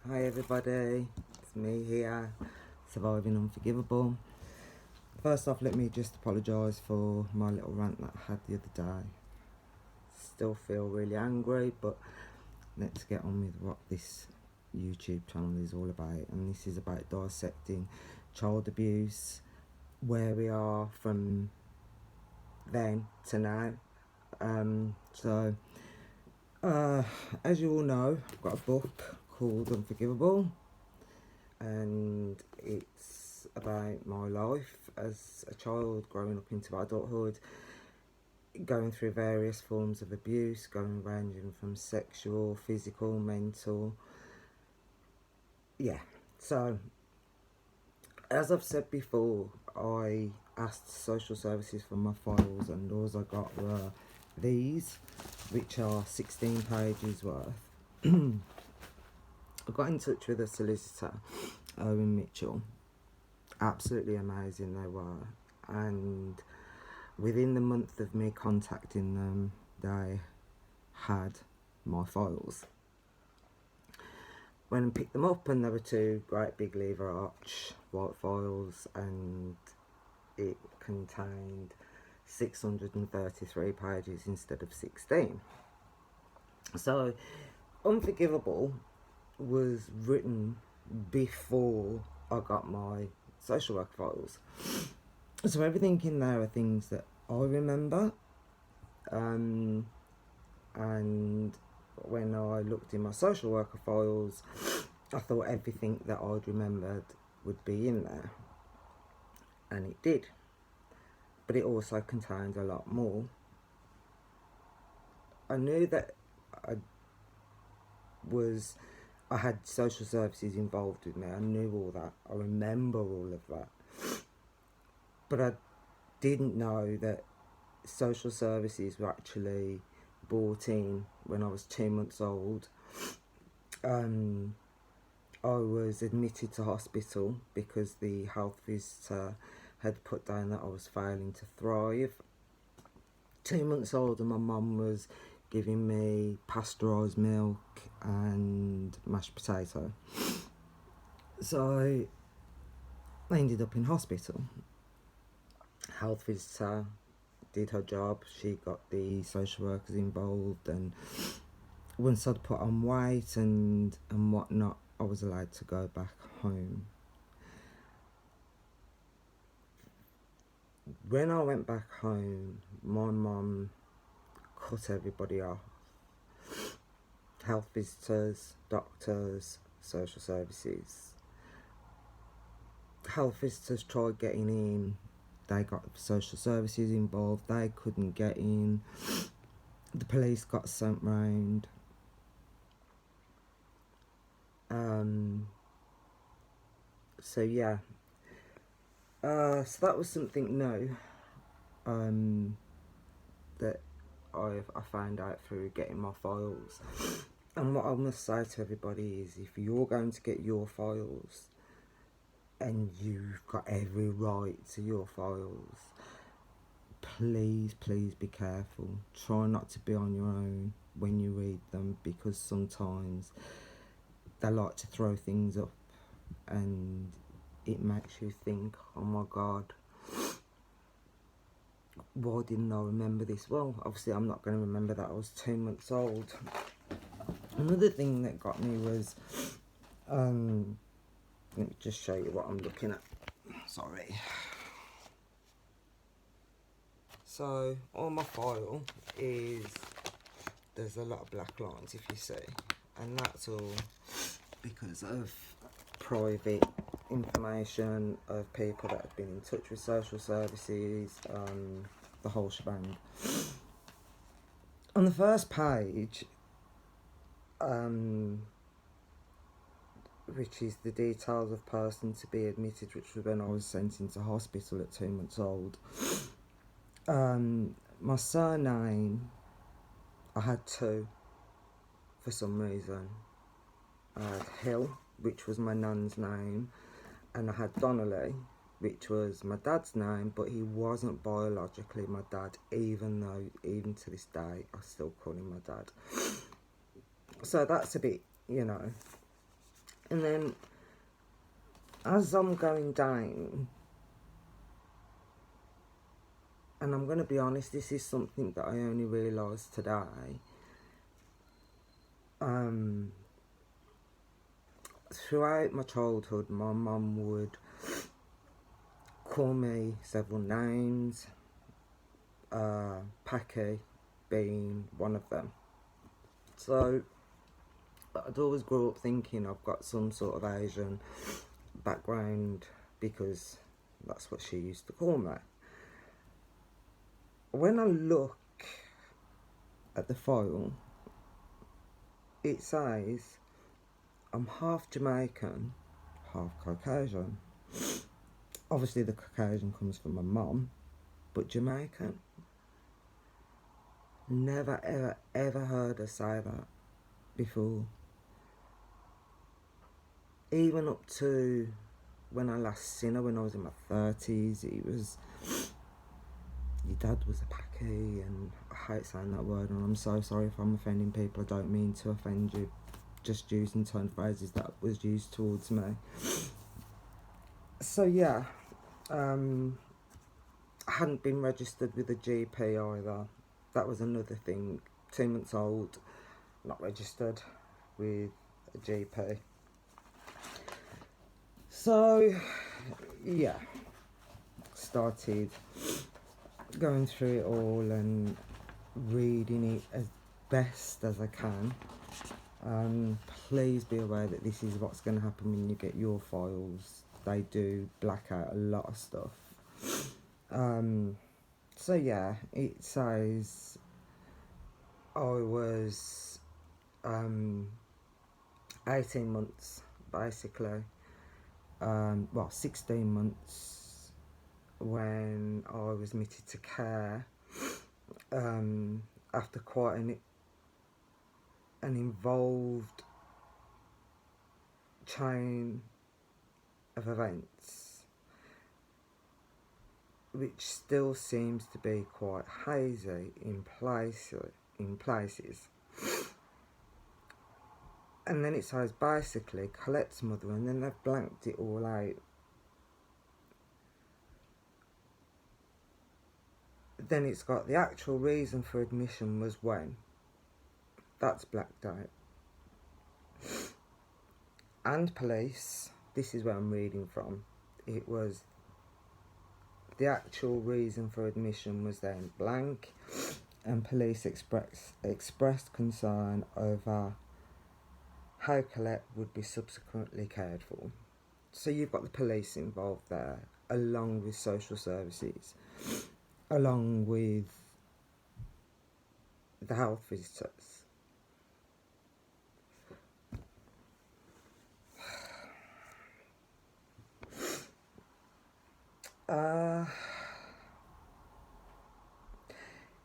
Hi everybody, it's me here, Surviving Unforgivable. First off, let me just apologise for my little rant that I had the other day. Still feel really angry, but let's get on with what this YouTube channel is all about. And this is about dissecting child abuse, where we are from then to now. As you all know, I've got a book called Unforgivable, and it's about my life as a child, growing up into adulthood, going through various forms of abuse, ranging from sexual, physical, mental. So as I've said before, I asked social services for my files, and all I got were these, which are 16 pages worth. I got in touch with a solicitor, Owen Mitchell. Absolutely amazing they were, and within the month of me contacting them, they had my files. When I picked them up, and there were two great big lever arch white files, and it contained 633 pages instead of 16. So Unforgivable was written before I got my social work files. So everything in there are things that I remember. And when I looked in my social worker files, I thought everything that I'd remembered would be in there. And it did. But it also contained a lot more. I knew that I had social services involved with me. I knew all that. I remember all of that. But I didn't know that social services were actually brought in when I was 2 months old. I was admitted to hospital because the health visitor had put down that I was failing to thrive. 2 months old, and my mum was giving me pasteurised milk and mashed potato. So I ended up in hospital. Health visitor did her job. She got the social workers involved, and once I'd put on weight and whatnot, I was allowed to go back home. When I went back home, my mum cut everybody off. Health visitors, doctors, social services. Health visitors tried getting in. They got social services involved. They couldn't get in. The police got sent round. So that was something new that I found out through getting my files. And what I must say to everybody is, if you're going to get your files, and you've got every right to your files, please be careful. Try not to be on your own when you read them, because sometimes they like to throw things up, and it makes you think, oh my god, why didn't I remember this? Well, obviously I'm not going to remember that I was 2 months old. Another thing that got me was, let me just show you what I'm looking at. Sorry. So on my file there's a lot of black lines, if you see, and that's all because of private information of people that have been in touch with social services, the whole shebang. On the first page, which is the details of person to be admitted, which was when I was sent into hospital at 2 months old. My surname, I had two for some reason. I had Hill, which was my nan's name, and I had Donnelly, which was my dad's name, but he wasn't biologically my dad, even to this day I still call him my dad. So that's a bit, And then as I'm going down, and I'm going to be honest, this is something that I only realised today. Throughout my childhood, my mum would call me several names, Packy being one of them. So I'd always grow up thinking I've got some sort of Asian background because that's what she used to call me. When I look at the file, it says I'm half Jamaican, half Caucasian. Obviously the Caucasian comes from my mum, but Jamaican. Never ever ever heard her say that before. Even up to when I last seen her, when I was in my 30s, it was, your dad was a Packy, and I hate saying that word, and I'm so sorry if I'm offending people. I don't mean to offend you, just using certain phrases that was used towards me. So yeah, I hadn't been registered with a GP either. That was another thing. 2 months old, not registered with a GP. So yeah, started going through it all and reading it as best as I can. Please be aware that this is what's going to happen when you get your files. They do black out a lot of stuff. So yeah, it says I was 18 months basically, well 16 months when I was admitted to care after quite an involved chain of events, which still seems to be quite hazy in places. And then it says basically Colette's mother, and then they've blanked it all out. Then it's got the actual reason for admission was when. That's blacked out. And police, this is where I'm reading from. It was the actual reason for admission was then blank, and police expressed concern over how Colette would be subsequently cared for. So you've got the police involved there, along with social services, along with the health visitors.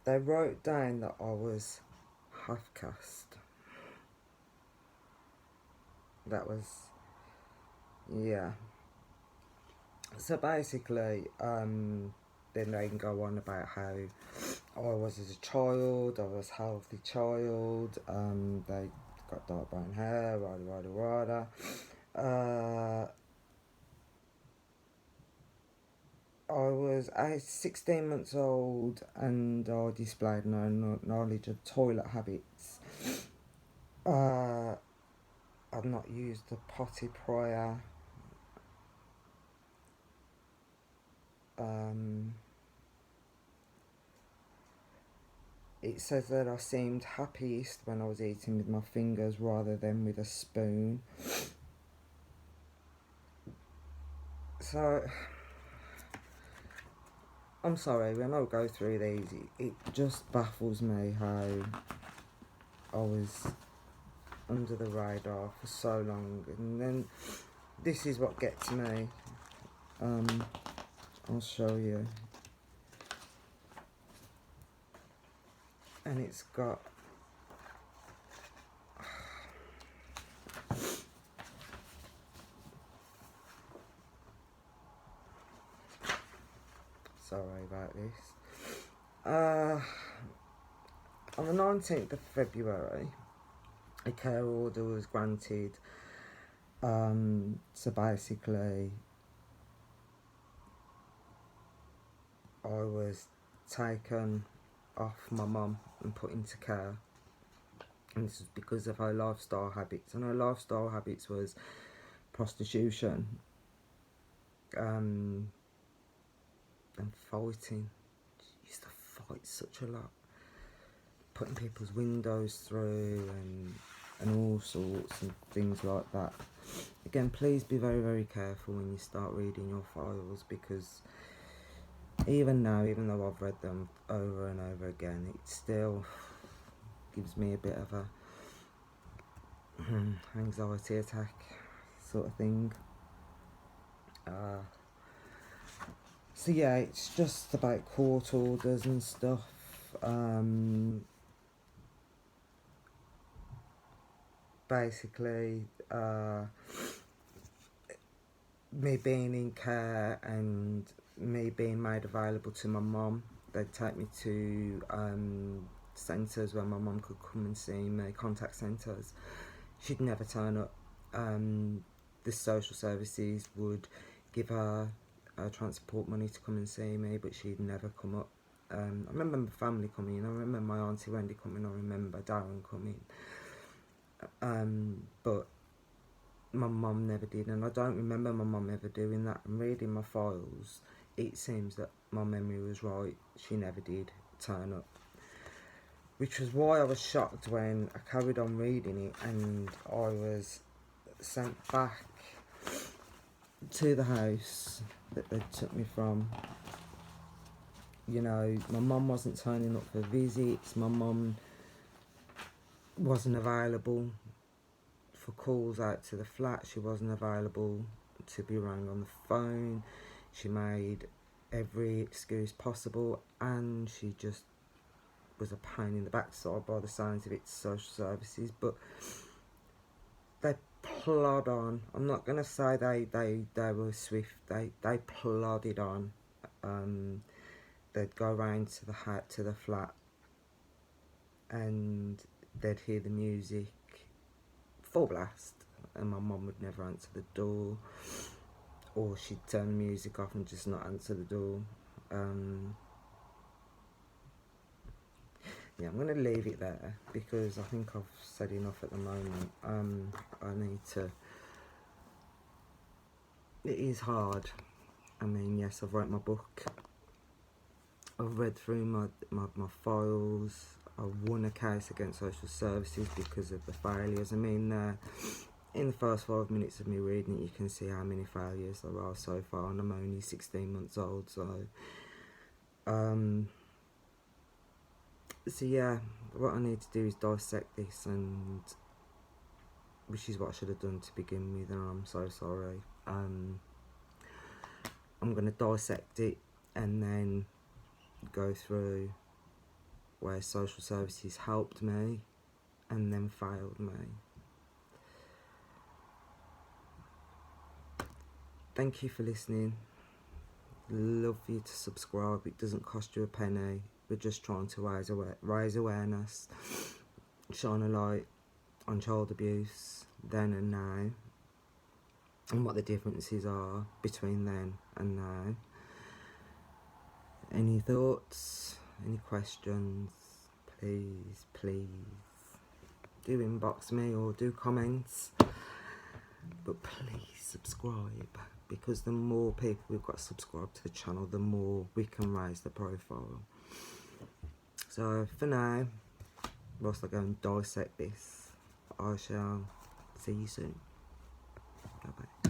They wrote down that I was half caste. That was, yeah. So basically, then they can go on about how I was as a child, I was a healthy child, they got dark brown hair, rada. I was 16 months old and I displayed no knowledge of toilet habits. I've not used the potty prior. It says that I seemed happiest when I was eating with my fingers rather than with a spoon. So, I'm sorry, when I go through these, it just baffles me how I was under the radar for so long. And then this is what gets me. I'll show you. And it's got sorry about this. On the 19th of February, a care order was granted So basically, I was taken off my mum and put into care, and this was because of her lifestyle habits, and her lifestyle habits was prostitution, and fighting. She used to fight such a lot, putting people's windows through and all sorts and things like that. Again, please be very, very careful when you start reading your files, because even now, even though I've read them over and over again, it still gives me a bit of a anxiety attack sort of thing. So yeah, it's just about court orders and stuff. Basically, me being in care and me being made available to my mum. They'd take me to centres where my mum could come and see me, contact centres. She'd never turn up. The social services would give her transport money to come and see me, but she'd never come up. I remember my family coming, I remember my auntie Wendy coming, I remember Darren coming. But my mum never did, and I don't remember my mum ever doing that. And reading my files, it seems that my memory was right. She never did turn up, which was why I was shocked when I carried on reading it and I was sent back to the house that they took me from. You know, my mum wasn't turning up for visits, my mum wasn't available for calls out to the flat, she wasn't available to be rang on the phone. She made every excuse possible, and she just was a pain in the backside by the sounds of it, social services. But they plod on. I'm not going to say they were swift. They plodded on. They'd go round to the flat, and they'd hear the music full blast, and my mum would never answer the door, or she'd turn the music off and just not answer the door. Yeah, I'm going to leave it there because I think I've said enough at the moment. I need to... It is hard. I mean, yes, I've wrote my book. I've read through my files. I won a case against social services because of the failures. I mean, in the first 5 minutes of me reading it, you can see how many failures there are so far, and I'm only 16 months old, so yeah, what I need to do is dissect this, and which is what I should have done to begin with, and I'm so sorry. I'm going to dissect it and then go through where social services helped me and then failed me. Thank you for listening. Love you to subscribe. It doesn't cost you a penny. We're just trying to raise awareness, shine a light on child abuse then and now, and what the differences are between then and now. Any thoughts, any questions, please do inbox me or do comments, but please subscribe, because the more people we've got subscribed to the channel, the more we can raise the profile. So for now, whilst I go and dissect this, I shall see you soon. Bye bye.